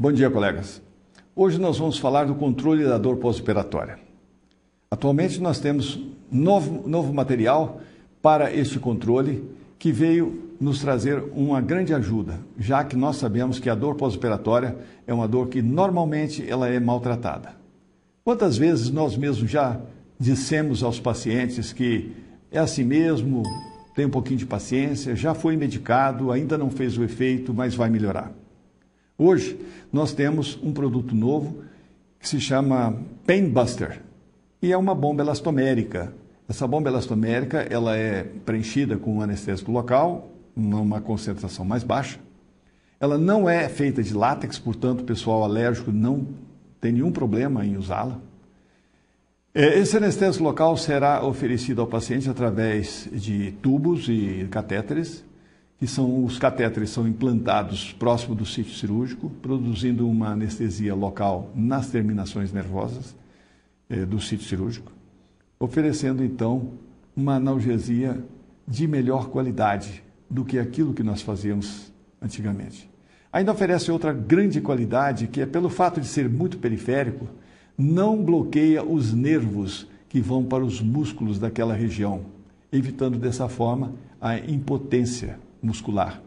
Bom dia, colegas. Hoje nós vamos falar do controle da dor pós-operatória. Atualmente nós temos novo material para este controle que veio nos trazer uma grande ajuda, já que nós sabemos que a dor pós-operatória é uma dor que normalmente ela é maltratada. Quantas vezes nós mesmos já dissemos aos pacientes que é assim mesmo, tem um pouquinho de paciência, já foi medicado, ainda não fez o efeito, mas vai melhorar. Hoje, nós temos um produto novo que se chama Pain Buster e é uma bomba elastomérica. Essa bomba elastomérica ela é preenchida com um anestésico local, uma concentração mais baixa. Ela não é feita de látex, portanto, o pessoal alérgico não tem nenhum problema em usá-la. Esse anestésico local será oferecido ao paciente através de tubos e catéteres. Os catéteres são implantados próximo do sítio cirúrgico, produzindo uma anestesia local nas terminações nervosas do sítio cirúrgico, oferecendo então uma analgesia de melhor qualidade do que aquilo que nós fazíamos antigamente. Ainda oferece outra grande qualidade, que é pelo fato de ser muito periférico, não bloqueia os nervos que vão para os músculos daquela região, evitando dessa forma a impotência muscular.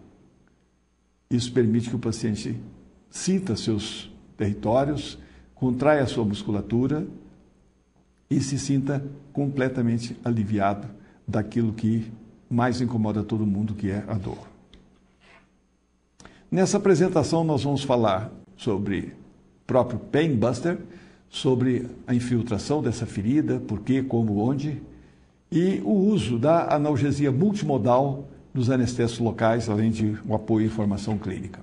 Isso permite que o paciente sinta seus territórios, contraia a sua musculatura e se sinta completamente aliviado daquilo que mais incomoda todo mundo, que é a dor. Nessa apresentação nós vamos falar sobre o próprio Pain Buster, sobre a infiltração dessa ferida, por quê, como, onde, e o uso da analgesia multimodal dos anestésicos locais, além de um apoio e informação clínica.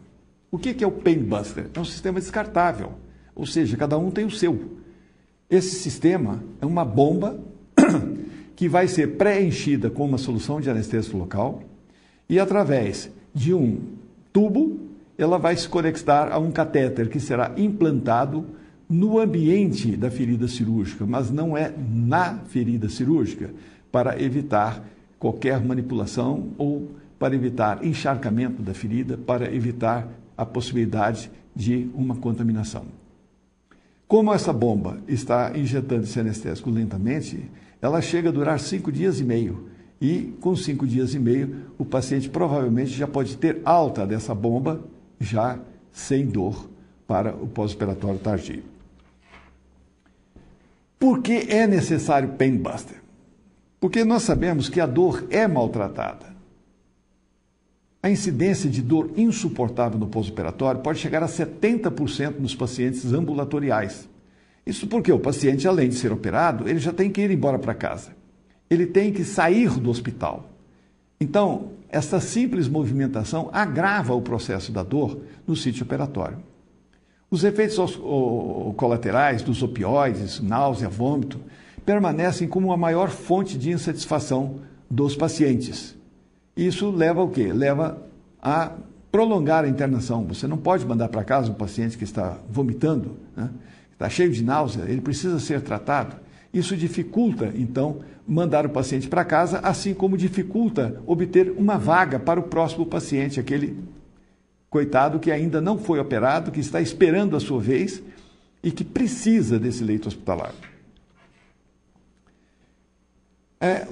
O que é o Pain Buster? É um sistema descartável, ou seja, cada um tem o seu. Esse sistema é uma bomba que vai ser preenchida com uma solução de anestésico local e, através de um tubo, ela vai se conectar a um catéter que será implantado no ambiente da ferida cirúrgica, mas não é na ferida cirúrgica, para evitar qualquer manipulação ou para evitar encharcamento da ferida, para evitar a possibilidade de uma contaminação. Como essa bomba está injetando esse anestésico lentamente, ela chega a durar 5 dias e meio. E com 5 dias e meio, o paciente provavelmente já pode ter alta dessa bomba, já sem dor, para o pós-operatório tardio. Por que é necessário Pain Buster? Porque nós sabemos que a dor é maltratada. A incidência de dor insuportável no pós-operatório pode chegar a 70% nos pacientes ambulatoriais. Isso porque o paciente, além de ser operado, ele já tem que ir embora para casa. Ele tem que sair do hospital. Então, essa simples movimentação agrava o processo da dor no sítio operatório. Os efeitos colaterais dos opioides, náusea, vômito, permanecem como a maior fonte de insatisfação dos pacientes. Isso leva ao quê? Leva a prolongar a internação. Você não pode mandar para casa um paciente que está vomitando, né? Está cheio de náusea, ele precisa ser tratado. Isso dificulta, então, mandar o paciente para casa, assim como dificulta obter uma vaga para o próximo paciente, aquele coitado que ainda não foi operado, que está esperando a sua vez e que precisa desse leito hospitalar.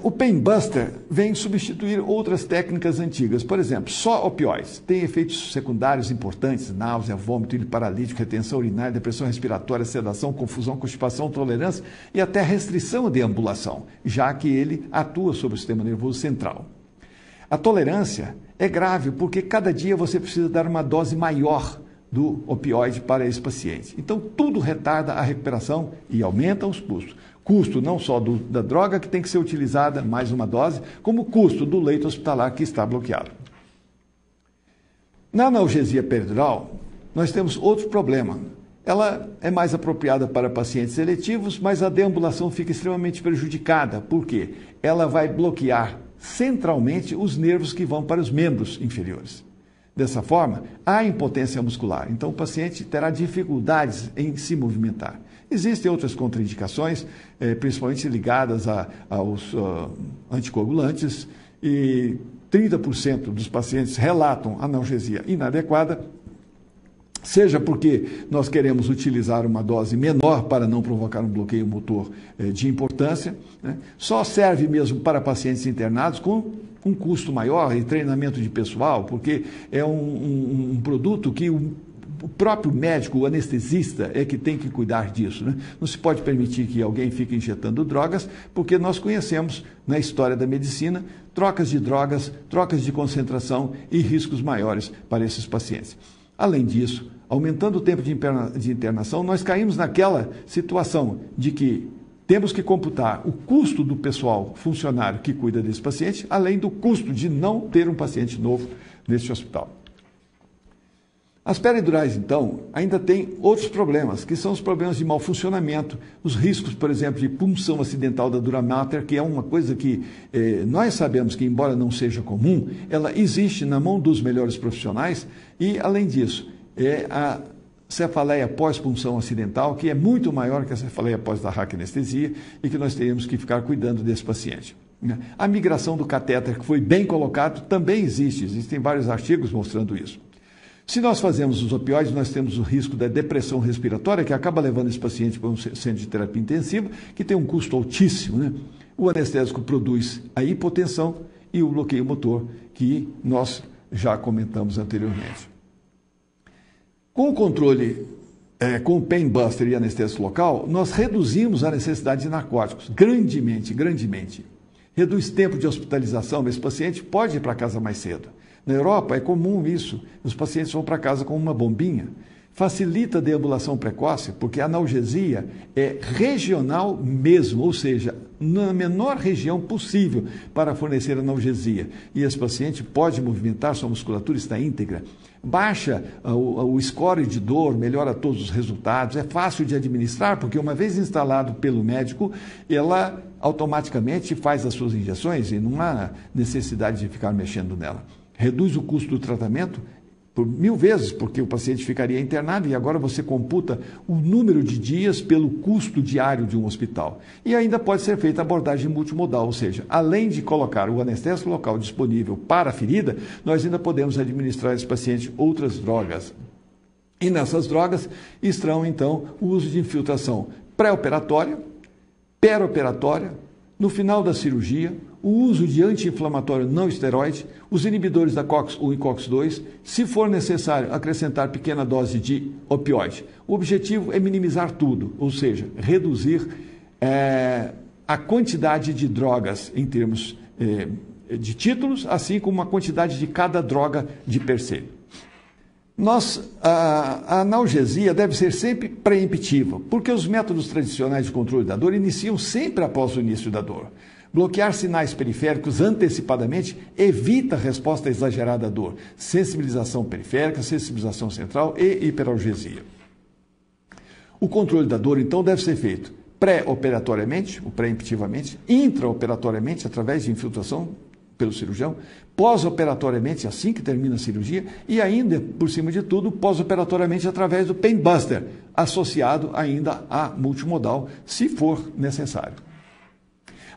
O Pain Buster vem substituir outras técnicas antigas. Por exemplo, só opioides. Tem efeitos secundários importantes, náusea, vômito, ilho paralítico, retenção urinária, depressão respiratória, sedação, confusão, constipação, intolerância e até restrição de deambulação, já que ele atua sobre o sistema nervoso central. A tolerância é grave porque cada dia você precisa dar uma dose maior do opioide para esse paciente. Então, tudo retarda a recuperação e aumenta os custos. Custo não só da droga que tem que ser utilizada, mais uma dose, como o custo do leito hospitalar que está bloqueado. Na analgesia peridural, nós temos outro problema. Ela é mais apropriada para pacientes seletivos, mas a deambulação fica extremamente prejudicada. Por quê? Ela vai bloquear centralmente os nervos que vão para os membros inferiores. Dessa forma, há impotência muscular, então o paciente terá dificuldades em se movimentar. Existem outras contraindicações, principalmente ligadas aos anticoagulantes, e 30% dos pacientes relatam analgesia inadequada seja porque nós queremos utilizar uma dose menor para não provocar um bloqueio motor de importância, né? Só serve mesmo para pacientes internados com um custo maior e treinamento de pessoal, porque é um produto que o próprio médico, o anestesista, é que tem que cuidar disso, né? Não se pode permitir que alguém fique injetando drogas, porque nós conhecemos na história da medicina trocas de drogas, trocas de concentração e riscos maiores para esses pacientes. Além disso, aumentando o tempo de internação, nós caímos naquela situação de que temos que computar o custo do pessoal funcionário que cuida desse paciente, além do custo de não ter um paciente novo nesse hospital. As peridurais, então, ainda têm outros problemas, que são os problemas de mau funcionamento, os riscos, por exemplo, de punção acidental da dura mater, que é uma coisa que nós sabemos que, embora não seja comum, ela existe na mão dos melhores profissionais e, além disso, a cefaleia pós-punção acidental, que é muito maior que a cefaleia pós-raquianestesia e que nós teríamos que ficar cuidando desse paciente. A migração do catéter, que foi bem colocado, também existe, existem vários artigos mostrando isso. Se nós fazemos os opioides, nós temos o risco da depressão respiratória, que acaba levando esse paciente para um centro de terapia intensiva, que tem um custo altíssimo, né? O anestésico produz a hipotensão e o bloqueio motor, que nós já comentamos anteriormente. Com o controle, com o pain buster e anestésico local, nós reduzimos a necessidade de narcóticos, grandemente. Reduz tempo de hospitalização, esse paciente pode ir para casa mais cedo. Na Europa é comum isso, os pacientes vão para casa com uma bombinha. Facilita a deambulação precoce, porque a analgesia é regional mesmo, ou seja, na menor região possível para fornecer analgesia. E esse paciente pode movimentar, sua musculatura está íntegra. Baixa o score de dor, melhora todos os resultados, é fácil de administrar, porque uma vez instalado pelo médico, ela automaticamente faz as suas injeções e não há necessidade de ficar mexendo nela. Reduz o custo do tratamento por 1000 vezes, porque o paciente ficaria internado e agora você computa o número de dias pelo custo diário de um hospital. E ainda pode ser feita abordagem multimodal, ou seja, além de colocar o anestésico local disponível para a ferida, nós ainda podemos administrar a esse paciente outras drogas. E nessas drogas estão, então, o uso de infiltração pré-operatória, perioperatória, no final da cirurgia, o uso de anti-inflamatório não esteroide, os inibidores da COX-1 e COX-2, se for necessário acrescentar pequena dose de opioide. O objetivo é minimizar tudo, ou seja, reduzir a quantidade de drogas em termos de títulos, assim como a quantidade de cada droga de per se. A analgesia deve ser sempre preemptiva, porque os métodos tradicionais de controle da dor iniciam sempre após o início da dor. Bloquear sinais periféricos antecipadamente evita a resposta exagerada à dor, sensibilização periférica, sensibilização central e hiperalgesia. O controle da dor, então, deve ser feito pré-operatoriamente, ou preemptivamente, intraoperatoriamente, através de infiltração pelo cirurgião, pós-operatoriamente, assim que termina a cirurgia, e ainda, por cima de tudo, pós-operatoriamente através do pain buster, associado ainda a multimodal, se for necessário.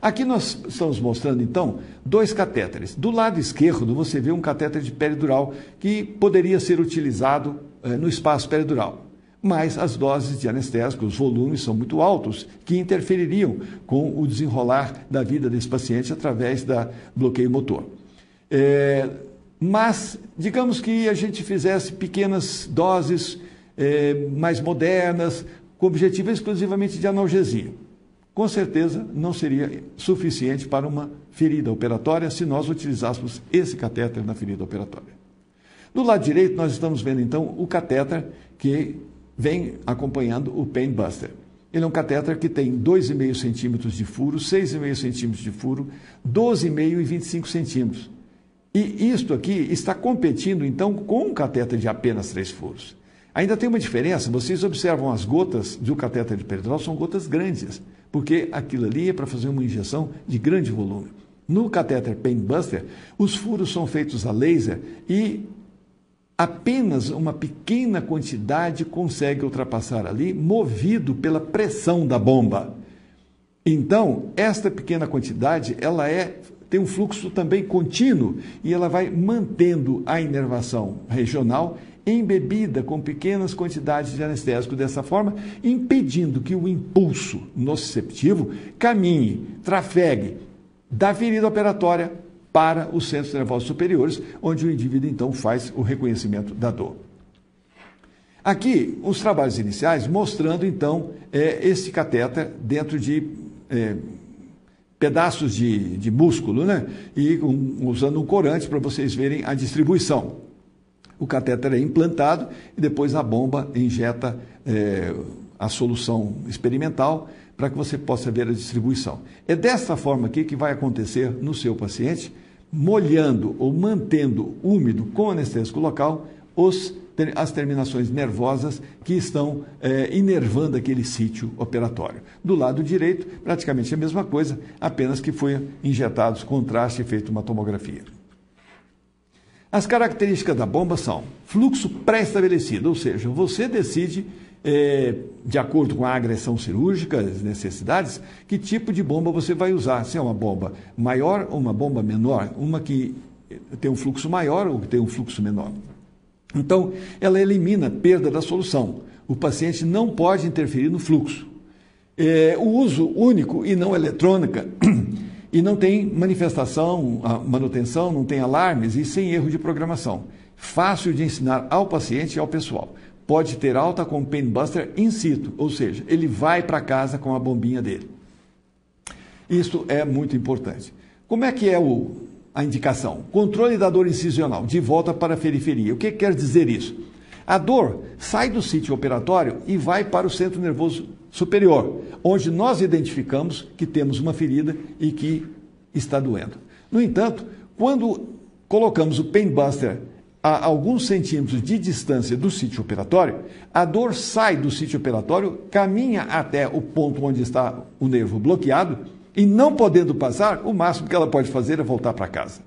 Aqui nós estamos mostrando, então, 2 catéteres. Do lado esquerdo, você vê um catéter de peridural que poderia ser utilizado no espaço peridural. Mas as doses de anestésico, os volumes são muito altos, que interfeririam com o desenrolar da vida desse paciente através da bloqueio motor. Mas, digamos que a gente fizesse pequenas doses mais modernas, com objetivo exclusivamente de analgesia. Com certeza não seria suficiente para uma ferida operatória se nós utilizássemos esse catéter na ferida operatória. Do lado direito, nós estamos vendo, então, o catéter que vem acompanhando o pain buster. Ele é um catéter que tem 2,5 centímetros de furo, 6,5 centímetros de furo, 12,5 e 25 centímetros. E isto aqui está competindo, então, com um catéter de apenas 3 furos. Ainda tem uma diferença, vocês observam as gotas do catéter de peridural, são gotas grandes, porque aquilo ali é para fazer uma injeção de grande volume. No catéter pain buster, os furos são feitos a laser e apenas uma pequena quantidade consegue ultrapassar ali, movido pela pressão da bomba. Então, esta pequena quantidade, ela é tem um fluxo também contínuo e ela vai mantendo a inervação regional embebida com pequenas quantidades de anestésico dessa forma, impedindo que o impulso nociceptivo caminhe, trafegue da ferida operatória para os centros nervosos superiores, onde o indivíduo então faz o reconhecimento da dor. Aqui, os trabalhos iniciais mostrando então esse catéter dentro de pedaços de músculo, né? E usando um corante para vocês verem a distribuição. O catéter é implantado e depois a bomba injeta a solução experimental para que você possa ver a distribuição. É dessa forma aqui que vai acontecer no seu paciente, molhando ou mantendo úmido com anestésico local as terminações nervosas que estão inervando aquele sítio operatório. Do lado direito, praticamente a mesma coisa, apenas que foi injetados contraste e feito uma tomografia. As características da bomba são fluxo pré-estabelecido, ou seja, você decide, de acordo com a agressão cirúrgica, as necessidades, que tipo de bomba você vai usar. Se é uma bomba maior ou uma bomba menor, uma que tem um fluxo maior ou que tem um fluxo menor. Então, ela elimina a perda da solução. O paciente não pode interferir no fluxo. O uso único e não eletrônica, e não tem manifestação, manutenção, não tem alarmes e sem erro de programação. Fácil de ensinar ao paciente e ao pessoal. Pode ter alta com pain buster in situ, ou seja, ele vai para casa com a bombinha dele. Isso é muito importante. Como é que é a indicação? Controle da dor incisional, de volta para a periferia. O que quer dizer isso? A dor sai do sítio operatório e vai para o centro nervoso superior, onde nós identificamos que temos uma ferida e que está doendo. No entanto, quando colocamos o pain buster a alguns centímetros de distância do sítio operatório, a dor sai do sítio operatório, caminha até o ponto onde está o nervo bloqueado e, não podendo passar, o máximo que ela pode fazer é voltar para casa.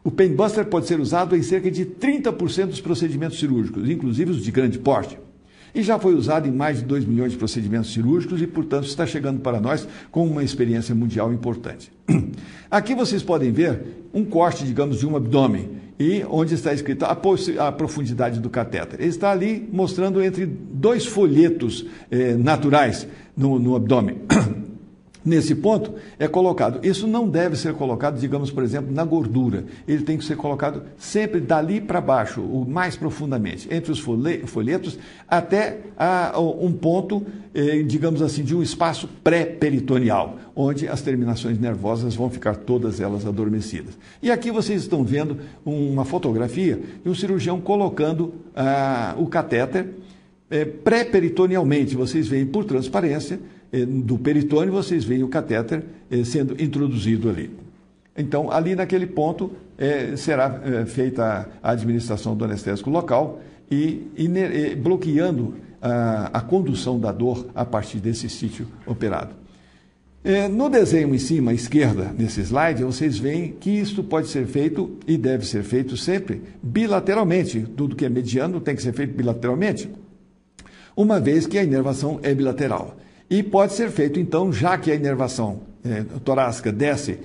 O pain buster pode ser usado em cerca de 30% dos procedimentos cirúrgicos, inclusive os de grande porte. E já foi usado em mais de 2 milhões de procedimentos cirúrgicos e, portanto, está chegando para nós com uma experiência mundial importante. Aqui vocês podem ver um corte, digamos, de um abdômen, e onde está escrito a profundidade do catéter. Ele está ali mostrando entre 2 folhetos naturais no abdômen. Nesse ponto é colocado. Isso não deve ser colocado, digamos, por exemplo, na gordura. Ele tem que ser colocado sempre dali para baixo, o mais profundamente, entre os folhetos, até um ponto, digamos assim, de um espaço pré-peritoneal, onde as terminações nervosas vão ficar todas elas adormecidas. E aqui vocês estão vendo uma fotografia de um cirurgião colocando o catéter pré-peritonealmente. Vocês veem por transparência do peritônio, vocês veem o catéter sendo introduzido ali. Então, ali naquele ponto, será feita a administração do anestésico local e bloqueando a condução da dor a partir desse sítio operado. No desenho em cima, à esquerda, nesse slide, vocês veem que isto pode ser feito e deve ser feito sempre bilateralmente. Tudo que é mediano tem que ser feito bilateralmente, uma vez que a inervação é bilateral. E pode ser feito, então, já que a inervação torácica desce,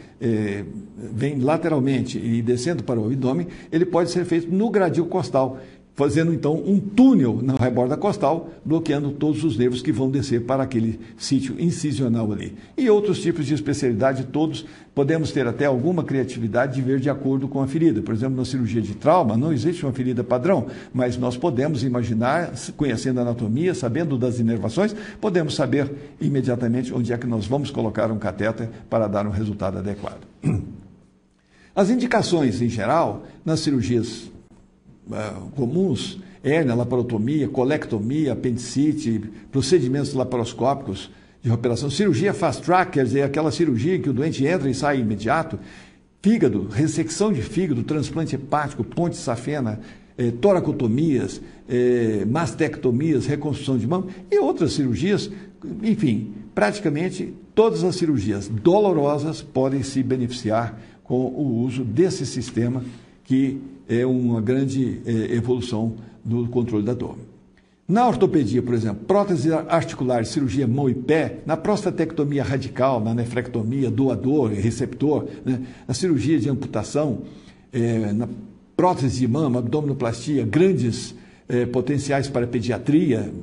vem lateralmente e descendo para o abdômen, ele pode ser feito no gradil costal, fazendo, então, um túnel na reborda costal, bloqueando todos os nervos que vão descer para aquele sítio incisional ali. E outros tipos de especialidade, todos podemos ter até alguma criatividade de ver de acordo com a ferida. Por exemplo, na cirurgia de trauma, não existe uma ferida padrão, mas nós podemos imaginar, conhecendo a anatomia, sabendo das inervações, podemos saber imediatamente onde é que nós vamos colocar um catéter para dar um resultado adequado. As indicações, em geral, nas cirurgias comuns, hérnia, laparotomia, colectomia, apendicite, procedimentos laparoscópicos de operação, cirurgia fast track, quer dizer, aquela cirurgia em que o doente entra e sai imediato, fígado, ressecção de fígado, transplante hepático, ponte safena, toracotomias, mastectomias, reconstrução de mão e outras cirurgias, enfim, praticamente todas as cirurgias dolorosas podem se beneficiar com o uso desse sistema, que é uma grande evolução no controle da dor. Na ortopedia, por exemplo, prótese articular, cirurgia mão e pé, na prostatectomia radical, na nefrectomia, doador e receptor, né? Na cirurgia de amputação, na prótese de mama, abdominoplastia, grandes potenciais para pediatria,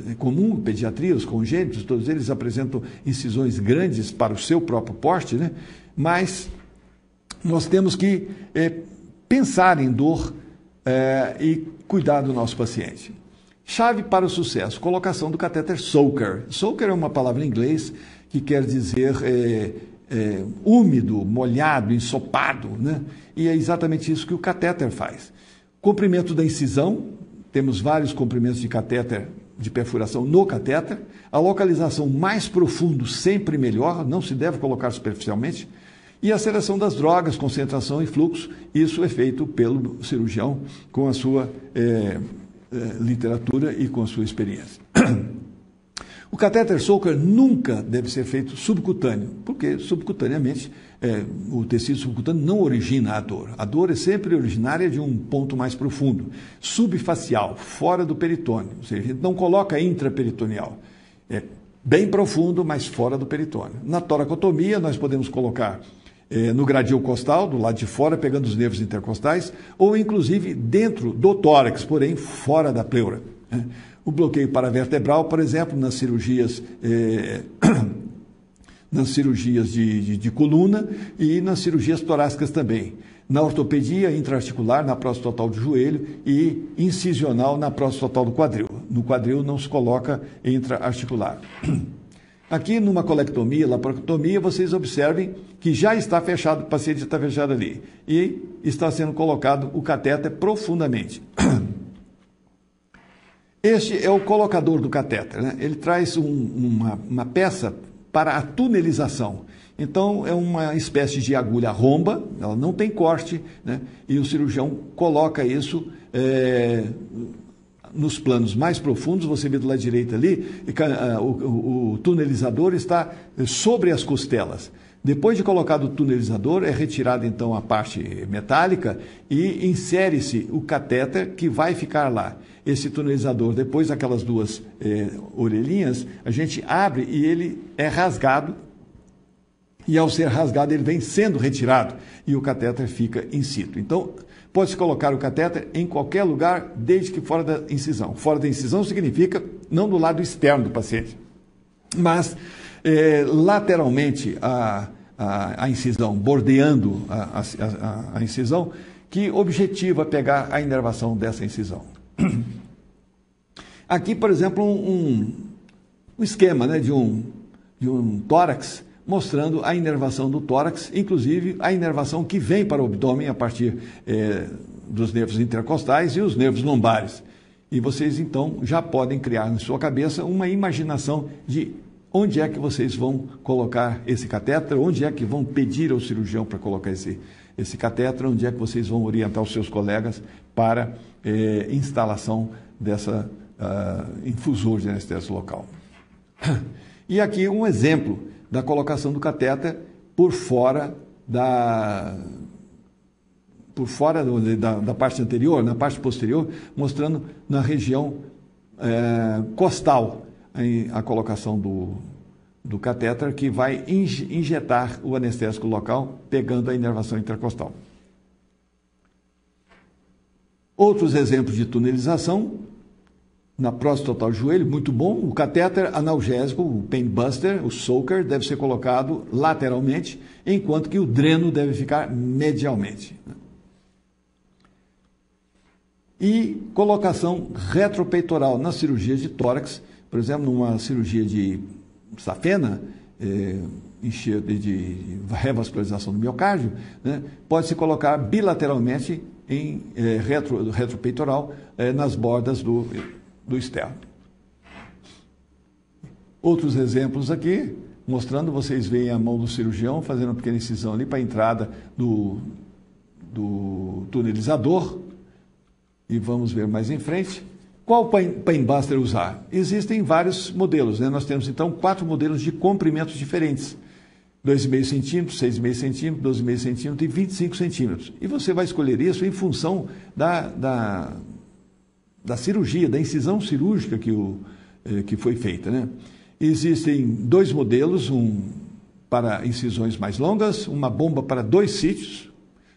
é comum pediatria, os congênitos, todos eles apresentam incisões grandes para o seu próprio porte, né? Mas nós temos que pensar em dor e cuidar do nosso paciente. Chave para o sucesso, colocação do catéter Soaker. Soaker é uma palavra em inglês que quer dizer úmido, molhado, ensopado, né? E é exatamente isso que o catéter faz. Comprimento da incisão, temos vários comprimentos de catéter, de perfuração no catéter. A localização mais profundo sempre melhor, não se deve colocar superficialmente. E a seleção das drogas, concentração e fluxo, isso é feito pelo cirurgião com a sua literatura e com a sua experiência. O catéter Soaker nunca deve ser feito subcutâneo, porque subcutaneamente o tecido subcutâneo não origina a dor. A dor é sempre originária de um ponto mais profundo, subfacial, fora do peritônio, ou seja, a gente não coloca intraperitoneal. É bem profundo, mas fora do peritônio. Na toracotomia, nós podemos colocar no gradil costal, do lado de fora, pegando os nervos intercostais, ou inclusive dentro do tórax, porém fora da pleura. O bloqueio paravertebral, por exemplo, nas cirurgias de coluna e nas cirurgias torácicas também. Na ortopedia intraarticular, na próstata total do joelho e incisional na próstata total do quadril. No quadril não se coloca intraarticular. Aqui numa colectomia, laparotomia, vocês observem que já está fechado, o paciente está fechado ali. E está sendo colocado o catéter profundamente. Este é o colocador do catéter, né? Ele traz uma peça para a tunelização. Então, é uma espécie de agulha romba, ela não tem corte, né? E o cirurgião coloca isso nos planos mais profundos. Você vê do lado direito ali, o tunelizador está sobre as costelas. Depois de colocado o tunelizador, é retirada então a parte metálica e insere-se o catéter que vai ficar lá. Esse tunelizador, depois daquelas duas orelhinhas, a gente abre e ele é rasgado. E ao ser rasgado, ele vem sendo retirado e o catéter fica in situ. Então, pode-se colocar o catéter em qualquer lugar, desde que fora da incisão. Fora da incisão significa não do lado externo do paciente, mas lateralmente a incisão, bordeando a incisão, que objetiva pegar a inervação dessa incisão. Aqui, por exemplo, um esquema, né, de um tórax, mostrando a inervação do tórax, inclusive a inervação que vem para o abdômen a partir dos nervos intercostais e os nervos lombares. E vocês, então, já podem criar na sua cabeça uma imaginação de onde é que vocês vão colocar esse catéter, onde é que vão pedir ao cirurgião para colocar esse catéter, onde é que vocês vão orientar os seus colegas para instalação dessa infusor de anestésico local. E aqui um exemplo da colocação do catéter por fora da parte anterior, na parte posterior, mostrando na região costal a colocação do catéter, que vai injetar o anestésico local, pegando a inervação intercostal. Outros exemplos de tunelização, na próstata total do joelho, muito bom. O catéter analgésico, o pain buster, o Soaker, deve ser colocado lateralmente, enquanto que o dreno deve ficar medialmente. E colocação retropeitoral nas cirurgias de tórax, por exemplo, numa cirurgia de safena, de revascularização do miocárdio, né, pode-se colocar bilateralmente em retropeitoral nas bordas do externo. Outros exemplos aqui, mostrando, vocês veem a mão do cirurgião fazendo uma pequena incisão ali para a entrada do tunelizador. E vamos ver mais em frente. Qual pain buster usar? Existem vários modelos, né? Nós temos então 4 modelos de comprimentos diferentes. 2,5 centímetros, 6,5 centímetros, 12,5 centímetros e 25 centímetros. E você vai escolher isso em função da cirurgia, da incisão cirúrgica que foi feita, né? Existem 2 modelos, um para incisões mais longas, uma bomba para 2 sítios,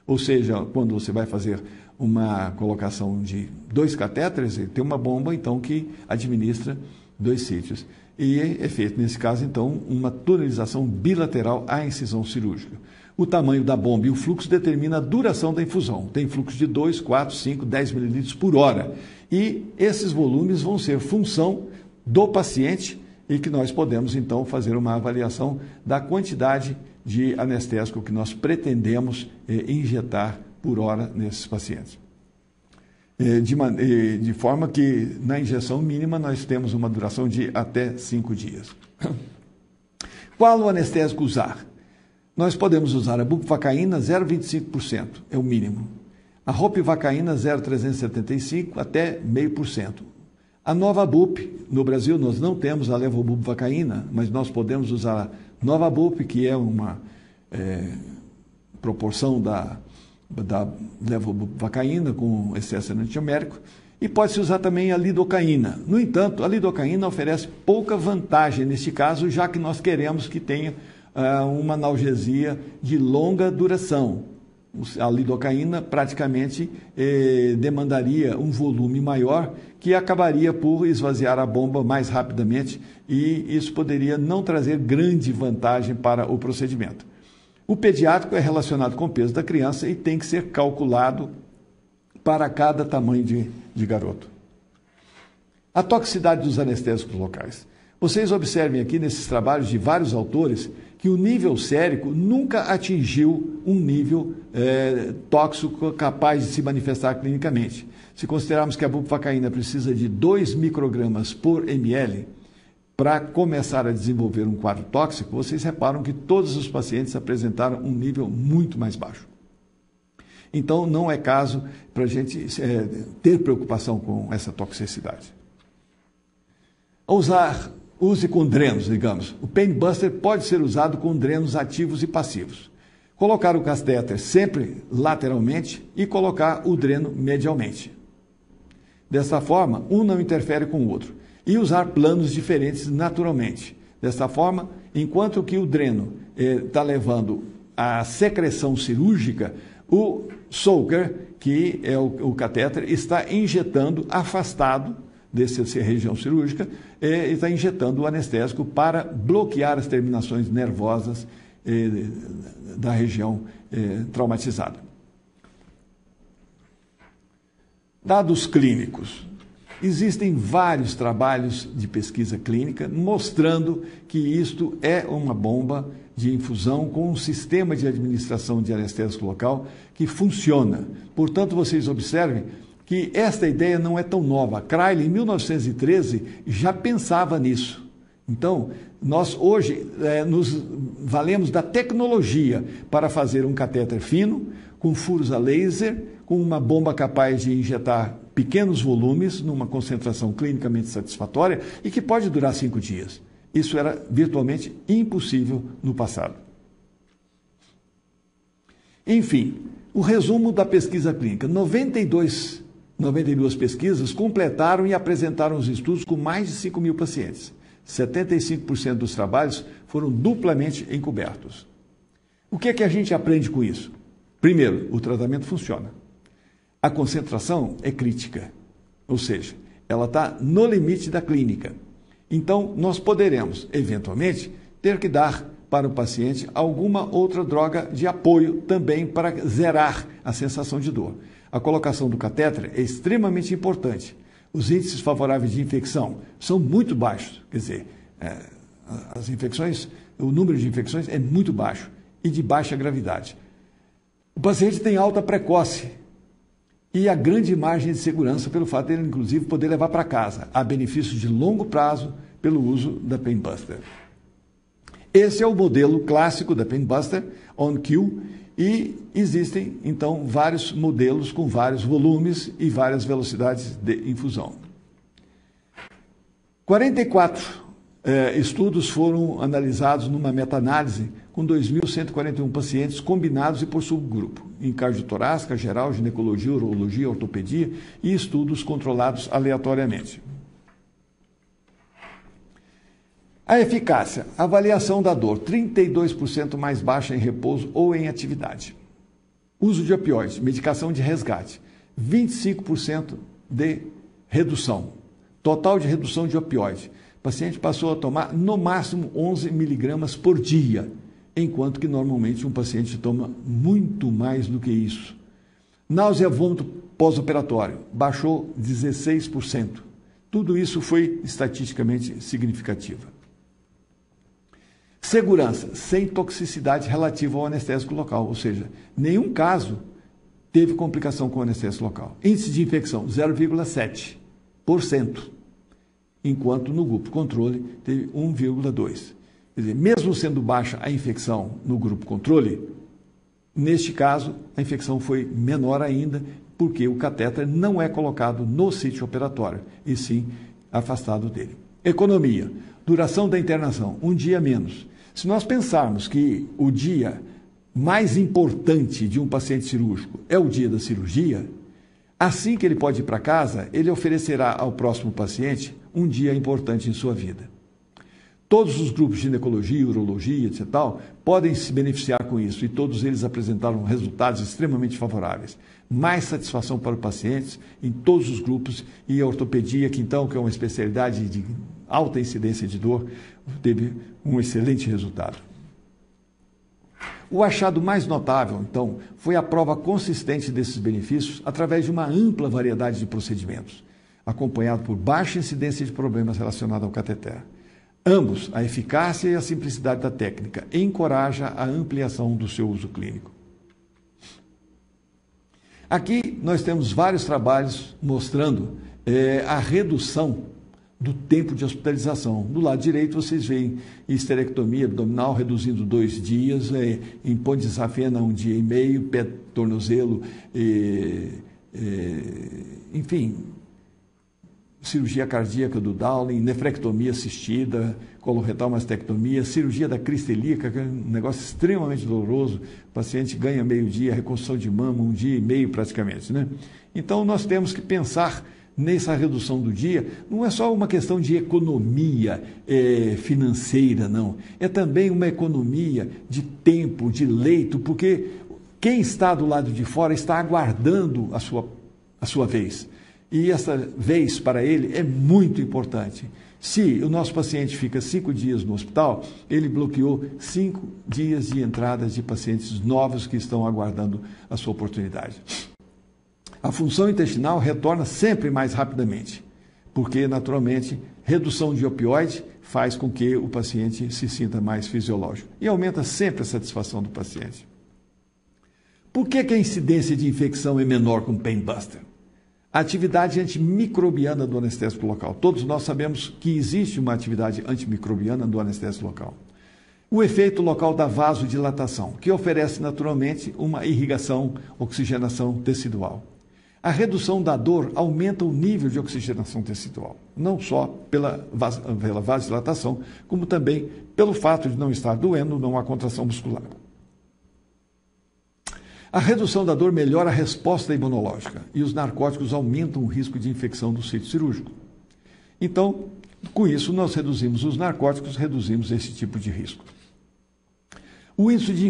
ou seja, quando você vai fazer uma colocação de 2 catéteres, tem uma bomba, então, que administra 2 sítios. E é feito, nesse caso, então, uma tunelização bilateral à incisão cirúrgica. O tamanho da bomba e o fluxo determina a duração da infusão. Tem fluxo de 2, 4, 5, 10 mililitros por hora. E esses volumes vão ser função do paciente e que nós podemos, então, fazer uma avaliação da quantidade de anestésico que nós pretendemos injetar por hora nesses pacientes. De forma que, na injeção mínima, nós temos uma duração de até 5 dias. Qual o anestésico usar? Nós podemos usar a bupivacaína 0,25%, é o mínimo. A ropivacaína 0,375 até 0,5%. A Novabup, no Brasil nós não temos a levobupivacaína, mas nós podemos usar a Novabup, que é uma proporção da levobupivacaína com excesso antiomérico, e pode-se usar também a lidocaína. No entanto, a lidocaína oferece pouca vantagem neste caso, já que nós queremos que tenha uma analgesia de longa duração. A lidocaína praticamente demandaria um volume maior, que acabaria por esvaziar a bomba mais rapidamente, e isso poderia não trazer grande vantagem para o procedimento. O pediátrico é relacionado com o peso da criança e tem que ser calculado para cada tamanho de garoto. A toxicidade dos anestésicos locais. Vocês observem aqui nesses trabalhos de vários autores que o nível sérico nunca atingiu um nível tóxico capaz de se manifestar clinicamente. Se considerarmos que a bupivacaína precisa de 2 microgramas por ml para começar a desenvolver um quadro tóxico, vocês reparam que todos os pacientes apresentaram um nível muito mais baixo. Então, não é caso para a gente ter preocupação com essa toxicidade. Use com drenos, digamos. O Pain Buster pode ser usado com drenos ativos e passivos. Colocar o catéter sempre lateralmente e colocar o dreno medialmente. Dessa forma, um não interfere com o outro. E usar planos diferentes naturalmente. Dessa forma, enquanto que o dreno está levando a secreção cirúrgica, o soaker, que é o catéter, está injetando afastado dessa região cirúrgica, está injetando o anestésico para bloquear as terminações nervosas da região traumatizada. Dados clínicos. Existem vários trabalhos de pesquisa clínica mostrando que isto é uma bomba de infusão com um sistema de administração de anestésico local que funciona. Portanto, vocês observem que esta ideia não é tão nova. Krail, em 1913, já pensava nisso. Então, nós hoje nos valemos da tecnologia para fazer um catéter fino, com furos a laser, com uma bomba capaz de injetar pequenos volumes, numa concentração clinicamente satisfatória e que pode durar 5 dias. Isso era virtualmente impossível no passado. Enfim, o resumo da pesquisa clínica. 92 pesquisas completaram e apresentaram os estudos com mais de 5 mil pacientes. 75% dos trabalhos foram duplamente encobertos. O que é que a gente aprende com isso? Primeiro, o tratamento funciona. A concentração é crítica, ou seja, ela está no limite da clínica. Então, nós poderemos, eventualmente, ter que dar para o paciente alguma outra droga de apoio também para zerar a sensação de dor. A colocação do catéter é extremamente importante. Os índices favoráveis de infecção são muito baixos, quer dizer, as infecções, o número de infecções é muito baixo e de baixa gravidade. O paciente tem alta precoce e a grande margem de segurança pelo fato de ele, inclusive, poder levar para casa. Há benefícios de longo prazo pelo uso da Pain Buster. Esse é o modelo clássico da Pain Buster, on-cue, e existem, então, vários modelos com vários volumes e várias velocidades de infusão. 44 estudos foram analisados numa meta-análise com 2.141 pacientes combinados e por subgrupo, em cardiotorácica, geral, ginecologia, urologia, ortopedia e estudos controlados aleatoriamente. A eficácia, avaliação da dor, 32% mais baixa em repouso ou em atividade. Uso de opioides, medicação de resgate, 25% de redução. Total de redução de opioide. O paciente passou a tomar no máximo 11 miligramas por dia, enquanto que normalmente um paciente toma muito mais do que isso. Náusea, vômito pós-operatório, baixou 16%. Tudo isso foi estatisticamente significativo. Segurança, sem toxicidade relativa ao anestésico local, ou seja, nenhum caso teve complicação com o anestésico local. Índice de infecção, 0,7%, enquanto no grupo controle teve 1,2%. Quer dizer, mesmo sendo baixa a infecção no grupo controle, neste caso a infecção foi menor ainda, porque o catéter não é colocado no sítio operatório, e sim afastado dele. Economia, duração da internação, 1 dia menos. Se nós pensarmos que o dia mais importante de um paciente cirúrgico é o dia da cirurgia, assim que ele pode ir para casa, ele oferecerá ao próximo paciente um dia importante em sua vida. Todos os grupos de ginecologia, urologia, etc., podem se beneficiar com isso, e todos eles apresentaram resultados extremamente favoráveis. Mais satisfação para os pacientes em todos os grupos, e a ortopedia, que então, que é uma especialidade de alta incidência de dor, teve um excelente resultado. O achado mais notável, então, foi a prova consistente desses benefícios através de uma ampla variedade de procedimentos, acompanhado por baixa incidência de problemas relacionados ao cateter. Ambos, a eficácia e a simplicidade da técnica, encoraja a ampliação do seu uso clínico. Aqui nós temos vários trabalhos mostrando a redução do tempo de hospitalização. Do lado direito vocês veem histerectomia abdominal reduzindo 2 dias, em ponte de safena 1 dia e meio, pé, tornozelo, enfim, cirurgia cardíaca do Dowling, nefrectomia assistida, coloretal mastectomia, cirurgia da crista ilíaca, que é um negócio extremamente doloroso, o paciente ganha meio dia, reconstrução de mama 1 dia e meio praticamente, né? Então nós temos que pensar nessa redução do dia, não é só uma questão de economia financeira, não. É também uma economia de tempo, de leito, porque quem está do lado de fora está aguardando a sua vez. E essa vez para ele é muito importante. Se o nosso paciente fica 5 dias no hospital, ele bloqueou 5 dias de entradas de pacientes novos que estão aguardando a sua oportunidade. A função intestinal retorna sempre mais rapidamente, porque, naturalmente, redução de opioide faz com que o paciente se sinta mais fisiológico e aumenta sempre a satisfação do paciente. Por que a incidência de infecção é menor com Pain Buster? A atividade antimicrobiana do anestésico local. Todos nós sabemos que existe uma atividade antimicrobiana do anestésico local. O efeito local da vasodilatação, que oferece naturalmente uma irrigação, oxigenação tecidual. A redução da dor aumenta o nível de oxigenação tecidual, não só pela vasodilatação, como também pelo fato de não estar doendo, não há contração muscular. A redução da dor melhora a resposta imunológica e os narcóticos aumentam o risco de infecção do sítio cirúrgico. Então, com isso, nós reduzimos os narcóticos, reduzimos esse tipo de risco. O índice de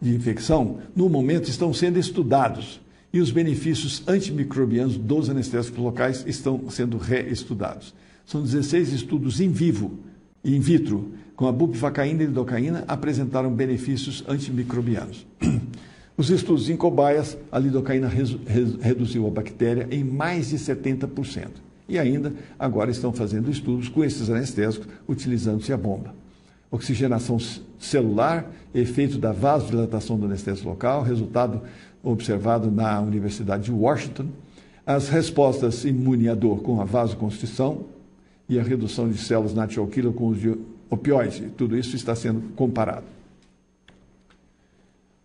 infecção no momento, estão sendo estudados e os benefícios antimicrobianos dos anestésicos locais estão sendo reestudados. São 16 estudos in vitro, com a bupivacaína e lidocaína, apresentaram benefícios antimicrobianos. Os estudos em cobaias, a lidocaína reduziu a bactéria em mais de 70%. E ainda, agora estão fazendo estudos com esses anestésicos, utilizando-se a bomba. Oxigenação celular, efeito da vasodilatação do anestésico local, resultado observado na Universidade de Washington. As respostas imune à dor com a vasoconstrição e a redução de células natural killer com os de opioides. Tudo isso está sendo comparado.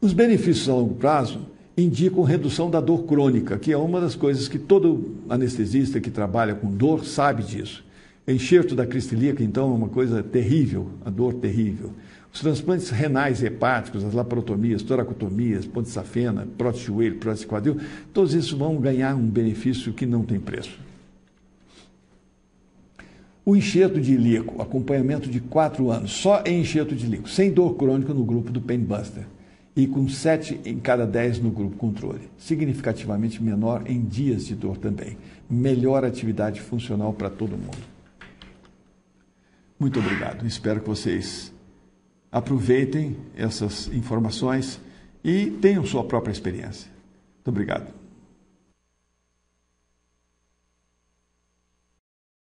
Os benefícios a longo prazo indicam redução da dor crônica, que é uma das coisas que todo anestesista que trabalha com dor sabe disso. Enxerto da crista ilíaca, então, é uma coisa terrível, a dor terrível. Os transplantes renais e hepáticos, as laparotomias, toracotomias, ponte safena, prótese de joelho, prótese de quadril, todos isso vão ganhar um benefício que não tem preço. O enxerto de ilíaco, acompanhamento de 4 anos, só em enxerto de ilíaco, sem dor crônica no grupo do Painbuster e com 7 em cada 10 no grupo controle, significativamente menor em dias de dor também. Melhor atividade funcional para todo mundo. Muito obrigado. Espero que vocês aproveitem essas informações e tenham sua própria experiência. Muito obrigado.